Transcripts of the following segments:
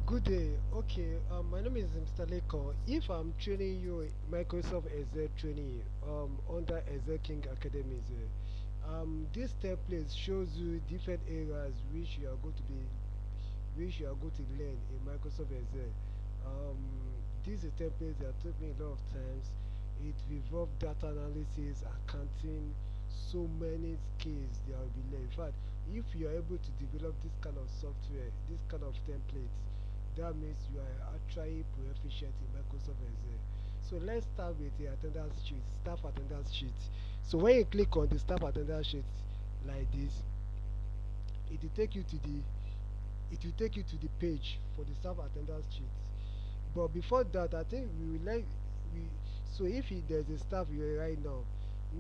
Good day. Okay, my name is Mr. Leko. If I'm training you in Microsoft Excel training under ExcelKing Academies, this template shows you different areas which you are going to learn in Microsoft Excel. Um, this is a template that took me a lot of times. It involved data analysis, accounting, so many skills that will be learned. In fact, if you are able to develop this kind of software, this kind of templates, that means you are actually proficient in Microsoft Excel. So let's start with the attendance sheet, staff attendance sheet. So when you click on the staff attendance sheet like this, it will take you to the page for the staff attendance sheet. But before that, I think we will like we so if there's a staff here right now.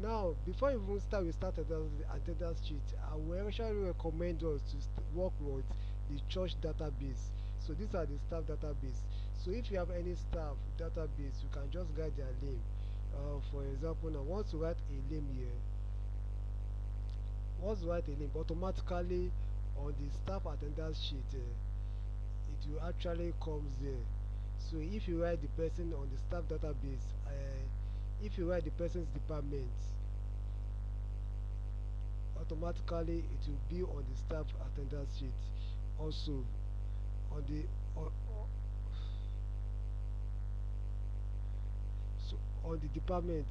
Now, before you even start with start attendance sheet, I will actually recommend us to work with the church database. So these are the staff database. So if you have any staff database, you can just write their name. For example, now once you write a name here, once you write a name, automatically on the staff attendance sheet, it will actually comes there. So if you write the person on the staff database, if you write the person's department, automatically it will be on the staff attendance sheet. Also on the on, so on the department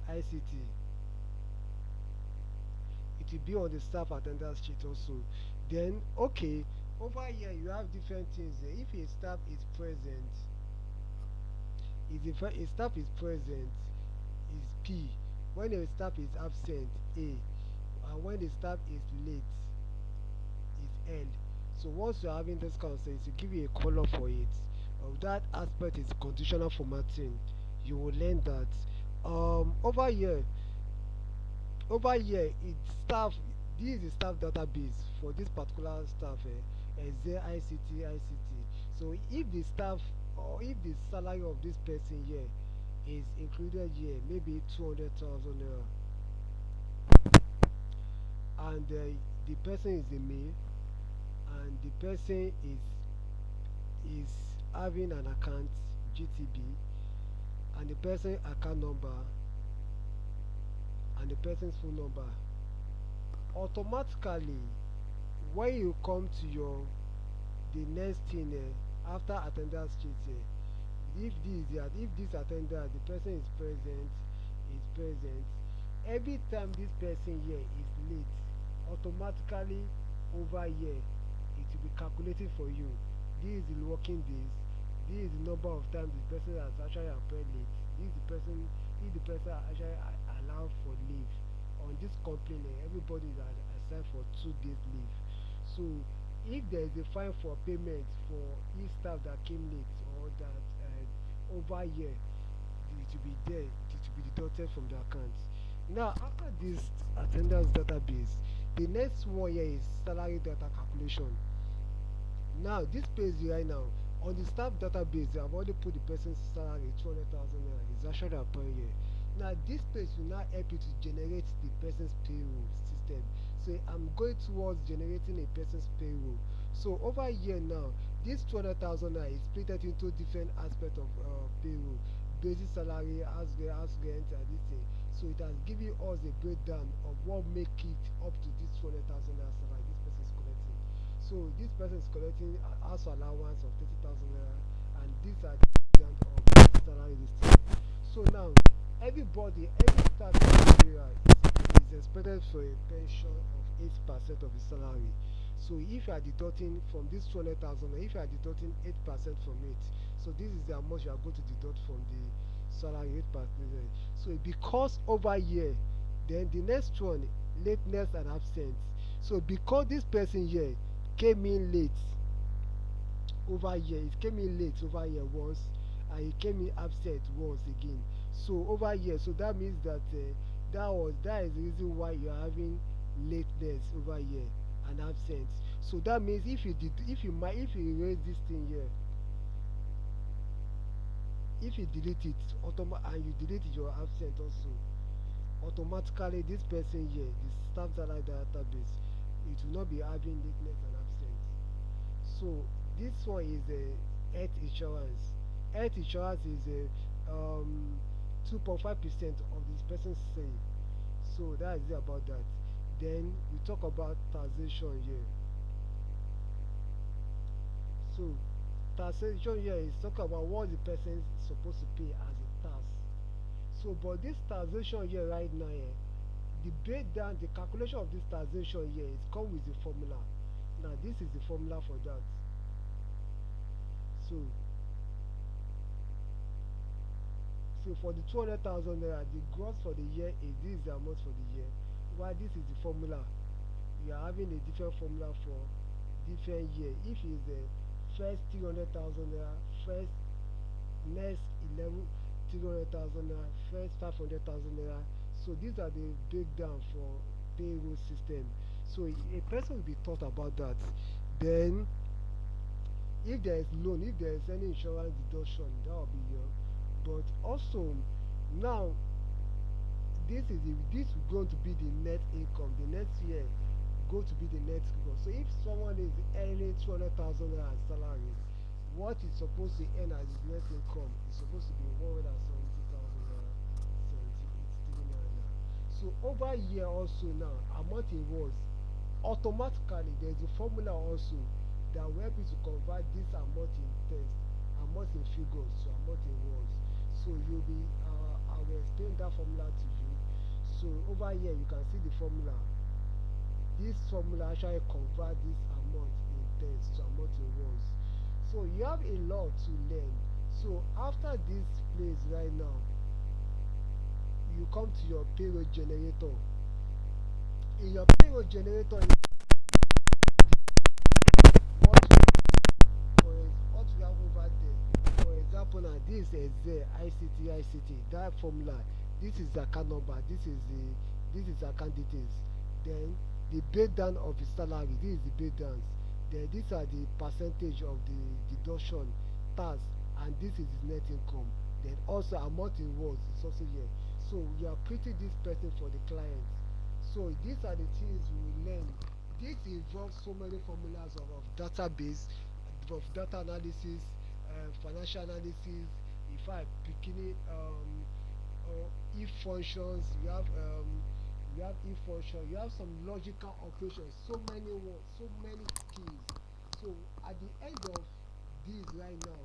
ICT, it will be on the staff attendance sheet also. Then okay, over here you have different things there. If a staff is present, if a staff is present is P. When a staff is absent, A. And when the staff is late is L. So once you're having this concept, to give you a color for it. That aspect is conditional formatting. You will learn that. Over here, it's staff. This is the staff database for this particular staff. Excel ICT. So if the staff or if the salary of this person here is included here, maybe 200,000 naira, and the person is a male, and the person is having an account GTB, and the person account number and the person's phone number, automatically when you come to your the next thing after attendance sheet, if this attendant the person is present, every time this person here is late, automatically over here it will be calculating for you. This is the working days, this is the number of times the person has actually appeared late, this is the person, if the person actually allowed for leave on this company, everybody is assigned for 2 days leave. So if there is a fine for payment for each staff that came late or that over here, it will be there, it will be deducted from the account. Now after this attendance database, the next one here is salary data calculation. Now this page right now, on the staff database they have already put the person's salary 200,000 naira, it's actually appearing here. Now this page will now help you to generate the person's payroll system. So I'm going towards generating a person's payroll. So over here now, this 200,000 naira is split into different aspects of payroll: basic salary, house rent, and this thing. So it has given us a breakdown of what make it up to this 200,000 naira salary this person is collecting. So this person is collecting house allowance of 30,000 naira, and these are the breakdown of the salary this thing. So now every staff in Nigeria is expected for a pension of 8% of his salary. So if you are deducting from this 200,000, if you are deducting 8% from it, so this is the amount you are going to deduct from the salary 8%. So because over here, then the next one, lateness and absence. So because this person here came in late over here, it came in late over here once, and it came in absent once again. So over here, so that means that that is the reason why you are having lateness over here and absent. So that means if you erase this thing here, if you delete it and you delete your absent also, automatically this person here, the staff salary database, it will not be having lateness and absence. So This one is a health insurance. Health insurance is a 2.5% of this person's salary. So that is it about that. Then we talk about taxation here. So taxation here is talk about what the person is supposed to pay as a tax. So but this taxation here right now, the breakdown, the calculation of this taxation here is come with the formula. Now this is the formula for that. So for the 200,000 naira, the gross for the year is this is the amount for the year. While this is the formula, we are having a different formula for different year. If it's the first 300,000 naira, first next 11 300,000 naira, first 500,000 naira. So these are the breakdown for payroll system. So a person will be taught about that. Then if there is loan, if there is any insurance deduction, that will be your. But also now this is going to be the net income. The next year going to be the net income. So if someone is earning 200,000 naira as salary, what is supposed to earn as his net income is supposed to be 170,000 naira, 78 naira. So over here also now, amount in words, automatically there is a formula also that will help you to convert this amount in text, amount in figures to amount in words. So you'll be I will explain that formula to you. So over here you can see the formula. This formula actually convert this amount in text to amount in words. So you have a lot to learn. So after this place right now, you come to your payroll generator. In your payroll generator, what what we have over there. For example, now this is the ICT. That formula. This is the account number. This is account details. Then the breakdown of the salary. This is the breakdowns. Then these are the percentage of the deduction, tax, and this is his net income. Then also amount in words is also here. So we are printing this person for the client. So these are the things we learn. This involves so many formulas of database, of data analysis, financial analysis. If I beginning if functions, you have if function, you have some logical operations, so many words, so many skills. So at the end of this right now,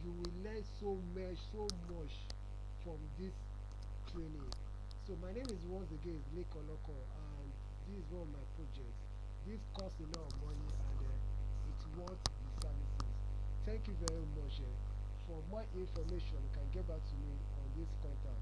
you will learn so much from this training. So my name is once again is Lake Oloko, and this is one of my projects. This costs a lot of money, and it's worth the services. Thank you very much. For more information, you can get back to me on this contact.